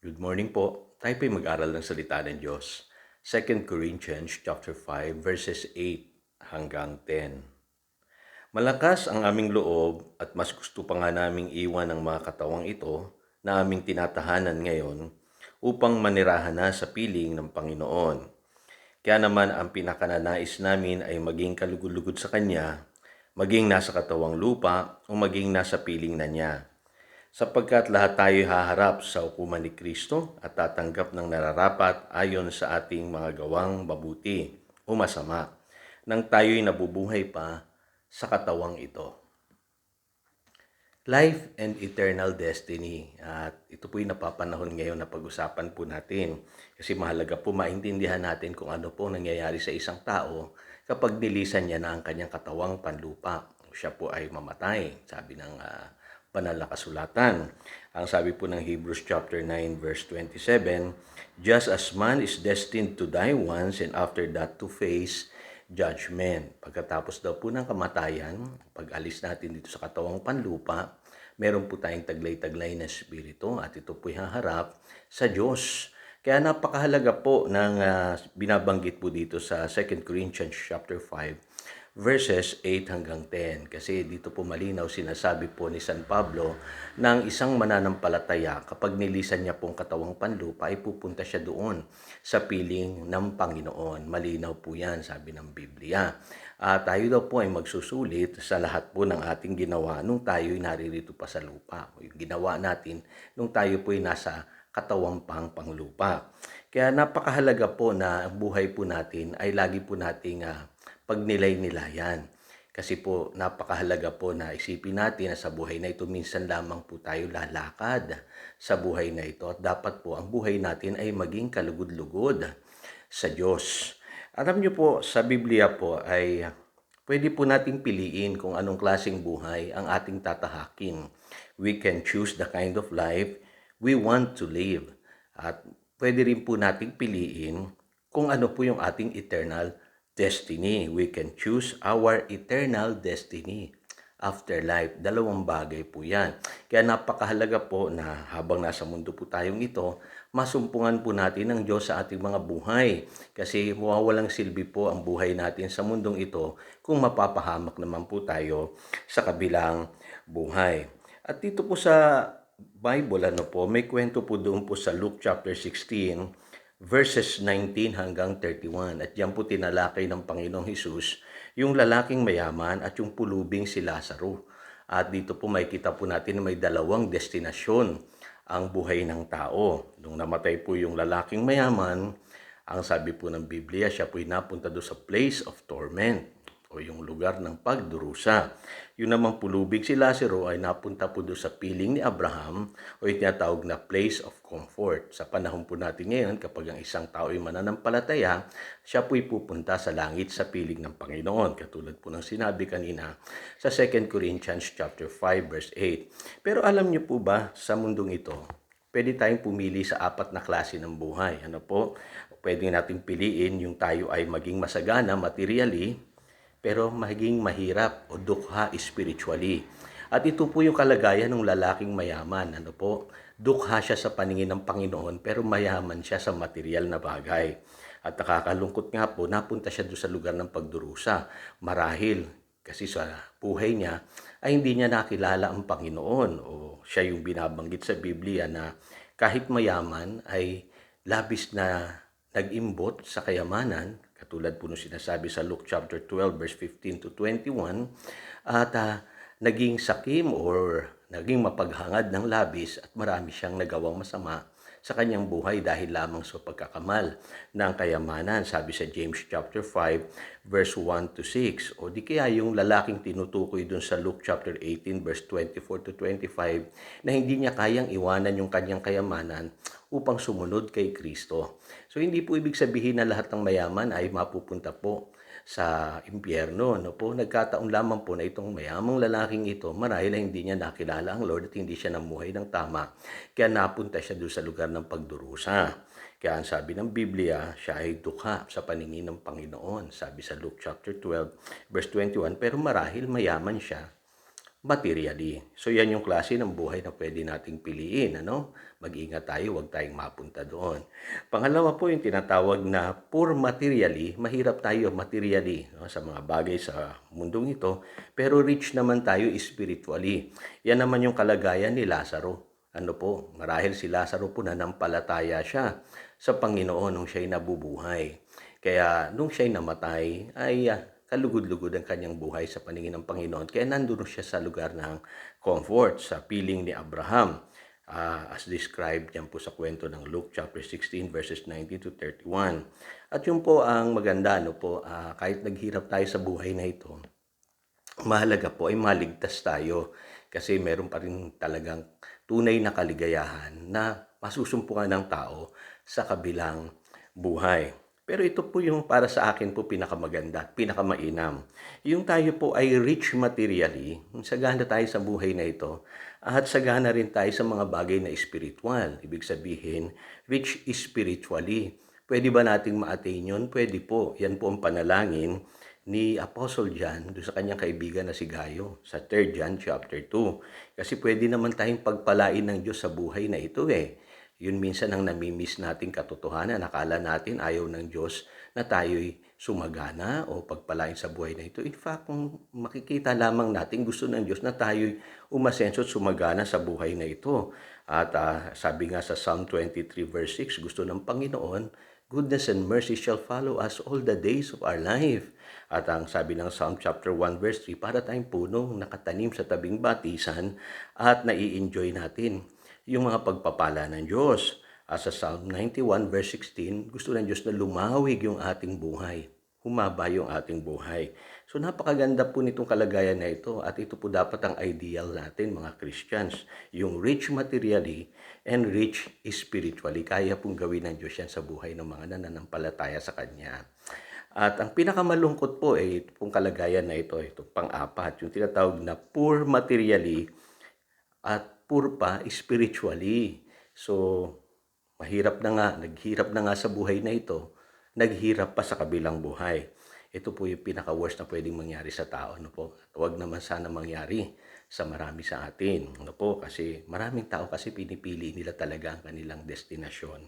Good morning po. Tayo po'y mag-aral ng salita ng Diyos. 2 Corinthians chapter 5 verses 8 hanggang 10. Malakas ang aming loob at mas gusto pa nga naming iwan ang mga katawang ito na aming tinatahanan ngayon upang manirahan na sa piling ng Panginoon. Kaya naman ang pinakananais namin ay maging kalugod-lugod sa Kanya, maging nasa katawang lupa o maging nasa piling na Niya, sapagkat lahat tayo haharap sa hukuman ni Kristo at tatanggap ng nararapat ayon sa ating mga gawang mabuti o masama, nang tayo'y nabubuhay pa sa katawang ito. Life and eternal destiny. At ito po'y napapanahon ngayon na pag-usapan po natin. Kasi mahalaga po maintindihan natin kung ano po nangyayari sa isang tao kapag nilisan niya na ang kanyang katawang panlupa. Siya po ay mamatay, sabi ng banal na kasulatan. Ang sabi po ng Hebrews chapter 9 verse 27, just as man is destined to die once and after that to face judgment. Pagkatapos daw po ng kamatayan, pag-alis natin dito sa katawang panlupa, meron po tayong taglay-taglay na espiritu at ito po'y haharap sa Diyos. Kaya napakahalaga po ng binabanggit po dito sa 2 Corinthians chapter 5 verses 8 hanggang 10. Kasi dito po malinaw sinasabi po ni San Pablo na ang isang mananampalataya kapag nilisan niya pong katawang panlupa ay pupunta siya doon sa piling ng Panginoon. Malinaw po yan, sabi ng Biblia. Tayo daw po ay magsusulit sa lahat po ng ating ginawa nung tayo'y naririto pa sa lupa. Yung ginawa natin nung tayo po'y nasa katawang panglupa. Kaya napakahalaga po na ang buhay po natin ay lagi po nating pagnilay-nilayan. Kasi po napakahalaga po na isipin natin na sa buhay na ito minsan lamang po tayo lalakad sa buhay na ito at dapat po ang buhay natin ay maging kalugod-lugod sa Diyos. Alam niyo po, sa Biblia po ay pwede po nating piliin kung anong klaseng buhay ang ating tatahakin. We can choose the kind of life we want to live. At pwede rin po nating piliin kung ano po yung ating eternal destiny. We can choose our eternal destiny. Afterlife, dalawang bagay po yan. Kaya napakahalaga po na habang nasa mundo po tayong ito, masumpungan po natin ang Diyos sa ating mga buhay. Kasi mawawalang silbi po ang buhay natin sa mundong ito kung mapapahamak naman po tayo sa kabilang buhay. At dito po sa Bible, may kwento po doon po sa Luke chapter 16, verses 19 hanggang 31. At diyan po tinalakay ng Panginoong Hesus yung lalaking mayaman at yung pulubing si Lazaro. At dito po makikita po natin na may dalawang destinasyon ang buhay ng tao. Nung namatay po yung lalaking mayaman, ang sabi po ng Biblia, siya po'y napunta doon sa place of torment o yung lugar ng pagdurusa. Yung namang pulubig si Lazaro ay napunta po doon sa piling ni Abraham o yung tinatawag na place of comfort. Sa panahon po natin ngayon, kapag ang isang tao ay mananampalataya, siya po'y pupunta sa langit sa piling ng Panginoon. Katulad po ng sinabi kanina sa 2 Corinthians chapter 5 verse 8. Pero alam niyo po ba, sa mundong ito, pwede tayong pumili sa apat na klase ng buhay. Ano po? Pwede natin piliin yung tayo ay maging masagana materially, pero maging mahirap o dukha spiritually. At ito po yung kalagayan ng lalaking mayaman. Ano po? Dukha siya sa paningin ng Panginoon pero mayaman siya sa material na bagay. At nakakalungkot nga po, napunta siya doon sa lugar ng pagdurusa. Marahil kasi sa buhay niya ay hindi niya nakilala ang Panginoon o siya yung binabanggit sa Biblia na kahit mayaman ay labis na nag-imbot sa kayamanan, katulad po nung sinasabi sa Luke chapter 12 verse 15 to 21, at naging sakim or naging mapaghangad ng labis at marami siyang nagawang masama sa kanyang buhay dahil lamang sa pagkakamal ng kayamanan. Sabi sa James chapter 5 verse 1 to 6. O di kaya yung lalaking tinutukoy dun sa Luke chapter 18 verse 24 to 25 na hindi niya kayang iwanan yung kanyang kayamanan upang sumunod kay Kristo. So hindi po ibig sabihin na lahat ng mayaman ay mapupunta po sa impyerno. No po, nagkataon lamang po na itong mayamang lalaking ito, marahil hindi niya nakilala ang Lord at hindi siya namuhay ng tama. Kaya napunta siya doon sa lugar ng pagdurusa. Kaya ang sabi ng Biblia, siya ay dukha sa paningin ng Panginoon. Sabi sa Luke chapter 12, verse 21, pero marahil mayaman siya, materially. So yan yung klase ng buhay na pwede nating piliin, ano? Mag-ingat tayo, huwag tayong mapunta doon. Pangalawa po yung tinatawag na poor materially, mahirap tayo materially, no, sa mga bagay sa mundong ito, pero rich naman tayo spiritually. Yan naman yung kalagayan ni Lazaro. Ano po, marahil si Lazaro po nanampalataya siya sa Panginoon nung siya'y nabubuhay. Kaya nung siya'y namatay ay kalugod-lugod ang kanyang buhay sa paningin ng Panginoon. Kaya nandun siya sa lugar ng comfort, sa piling ni Abraham. As described yan po sa kwento ng Luke chapter 16 verses 19 to 31. At yun po ang maganda, ano po, kahit naghirap tayo sa buhay na ito, mahalaga po ay maligtas tayo kasi meron pa rin talagang tunay na kaligayahan na masusumpungan ng tao sa kabilang buhay. Pero ito po yung para sa akin po pinakamaganda, pinakamainam. Yung tayo po ay rich materially, sagana tayo sa buhay na ito, at sagana rin tayo sa mga bagay na spiritual. Ibig sabihin, rich spiritually. Pwede ba nating ma-attain yun? Pwede po. Yan po ang panalangin ni Apostle John doon sa kanyang kaibigan na si Gayo sa 3 John chapter 2. Kasi pwede naman tayong pagpalain ng Diyos sa buhay na ito eh. Yun minsan ang namimiss nating katotohanan. Akala natin ayaw ng Diyos na tayo'y sumagana o pagpalain sa buhay na ito. In fact, kung makikita lamang natin gusto ng Diyos na tayo'y umasenso at sumagana sa buhay na ito. At sabi nga sa Psalm 23 verse 6, gusto ng Panginoon, goodness and mercy shall follow us all the days of our life. At ang sabi ng Psalm chapter 1 verse 3, para tayong punong nakatanim sa tabing batisan at nai-enjoy natin yung mga pagpapala ng Diyos. Sa Psalm 91 verse 16, gusto ng Diyos na lumawig yung ating buhay. Humaba yung ating buhay. So napakaganda po nitong kalagayan na ito at ito po dapat ang ideal natin mga Christians. Yung rich materially and rich spiritually. Kaya pong gawin ng Diyos yan sa buhay ng mga nananampalataya sa Kanya. At ang pinakamalungkot po ay ito pong kalagayan na ito pang-apat, yung tinatawag na poor materially at poor pa spiritually. So, naghirap na nga sa buhay na ito, naghirap pa sa kabilang buhay. Ito po yung pinaka-worst na pwedeng mangyari sa tao. Ano po? Huwag naman sana mangyari sa marami sa atin. Ano po? Kasi maraming tao kasi pinipili nila talaga ang kanilang destinasyon.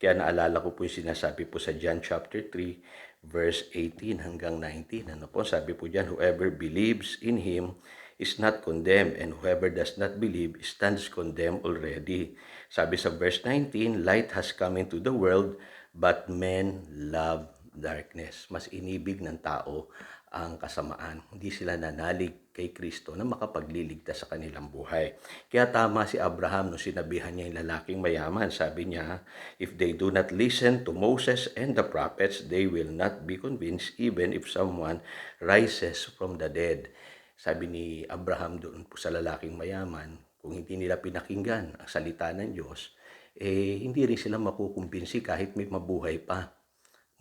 Kaya naalala ko po yung sinasabi po sa John chapter 3 verse 18 hanggang 19. Ano po? Sabi po diyan, whoever believes in Him is not condemned, and whoever does not believe stands condemned already. Sabi sa verse 19, light has come into the world, but men love darkness. Mas inibig ng tao ang kasamaan. Hindi sila nanalig kay Kristo na makapagliligtas sa kanilang buhay. Kaya tama si Abraham nung sinabihan niya yung lalaking mayaman. Sabi niya, if they do not listen to Moses and the prophets, they will not be convinced even if someone rises from the dead. Sabi ni Abraham doon po sa lalaking mayaman, kung hindi nila pinakinggan ang salita ng Diyos, hindi rin sila makukumbinsi kahit may mabuhay pa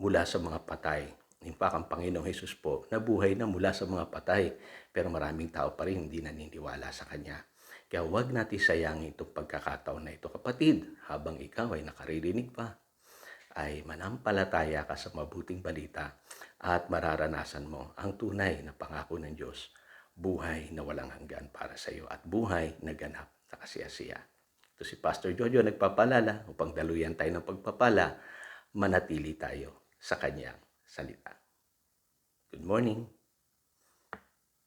mula sa mga patay. In fact, ang Panginoong Hesus po, nabuhay na mula sa mga patay, pero maraming tao pa rin hindi naniniwala sa Kanya. Kaya huwag natin sayangin itong pagkakataon na ito. Kapatid, habang ikaw ay nakaririnig pa, ay manampalataya ka sa mabuting balita at mararanasan mo ang tunay na pangako ng Diyos, buhay na walang hanggan para sa iyo at buhay na ganap na kasiyasiya. Ito si Pastor Jojo nagpapalala upang daluyan tayo ng pagpapala, manatili tayo sa kanyang salita. Good morning.